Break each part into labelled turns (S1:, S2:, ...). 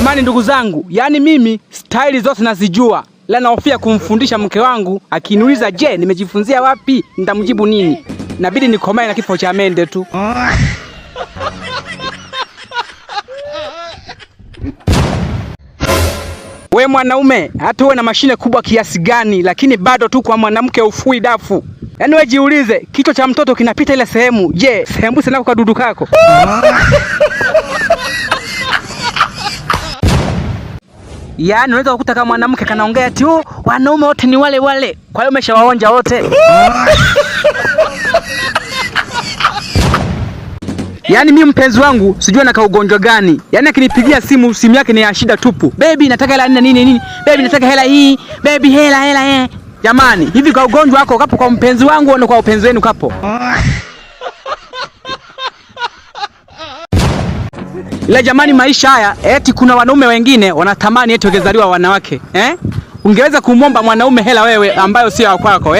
S1: Jamani ndugu zangu, yani mimi staili zote nazijua. La naofia kumfundisha mke wangu, akiniuliza je, nimejifunzia wapi? Nitamjibu nini? Inabidi nikomae na kifo cha mende tu. We mwanaume, hata uwe na mashine kubwa kiasi gani, lakini bado tu kwa mwanamke ufui dafu. Yaani wewe jiulize, kichwa cha mtoto kinapita ile sehemu. Je, sehemu sana kwa dudu kako? Yaani unaweza kukuta kama mwanamke kanaongea ati wanaume wote ni wale wale. Kwa hiyo umeshawaonja wote. Yaani mimi mpenzi wangu sijui ana kaugonjwa gani. Yaani akinipigia simu yake ni ya shida tupu. Baby nataka hela nini? Baby nataka hela hii. Baby hela. Jamani, hivi kwa ugonjwa wako kapo kwa mpenzi wangu au kwa upenzi wenu kapo? Ila jamani, maisha haya eti kuna wanaume wengine wanatamani eti wangezaliwa wanawake. Ungeweza kumwomba mwanaume hela wewe ambayo sio ya kwako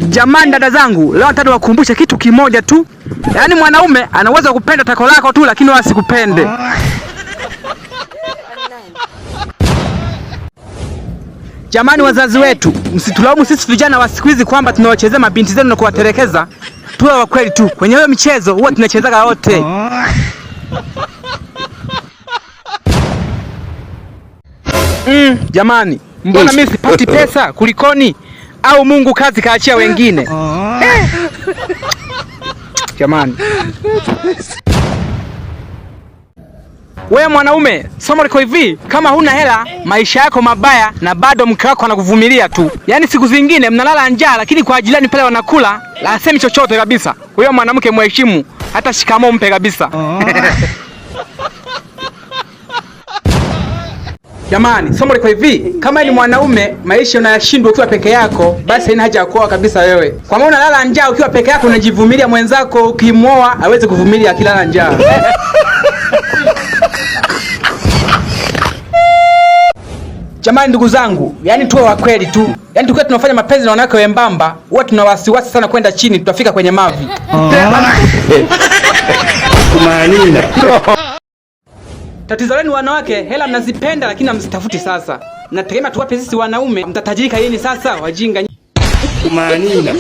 S1: Jamani dada zangu, leo nataka wakumbushe kitu kimoja tu. Yaani mwanaume anaweza kupenda tako lako tu lakini wasikupende. Jamani wazazi wetu, msitulaumu sisi vijana wa siku hizi kwamba tunawachezea mabinti zenu na kuwatelekeza. Tuwe wa kweli tu. Kwenye hiyo michezo huwa tunachezaga wote. Jamani, mbona mimi sipati pesa? Kulikoni? Au Mungu kazi kaachia wengine? Jamani. Wewe mwanaume, somo liko hivi, kama huna hela, maisha yako mabaya na bado mke wako anakuvumilia tu. Yaani siku zingine mnalala njaa lakini kwa ajilani pale wanakula, la asemi chochote kabisa. Huyo mwanamke mheshimu, hata shikamoo mpe kabisa. Jamani, somo liko hivi, kama ni mwanaume, maisha unayashindwa ukiwa peke yako, basi haina haja ya kuoa kabisa wewe. Kwa maana unalala njaa ukiwa peke yako unajivumilia, mwenzako ukimwoa hawezi kuvumilia akilala njaa. Jamani ndugu zangu, yani tuwe wa kweli tu. Yani tukiwa tunafanya mapenzi na wanawake wembamba, huwa tuna wasiwasi sana kwenda chini, tutafika kwenye mavi. Kumanina. Tatizo lenu wanawake, hela mnazipenda lakini hamzitafuti sasa. Mnategemea tuwape sisi wanaume, mtatajirika yini sasa, wajinga. Kumanina.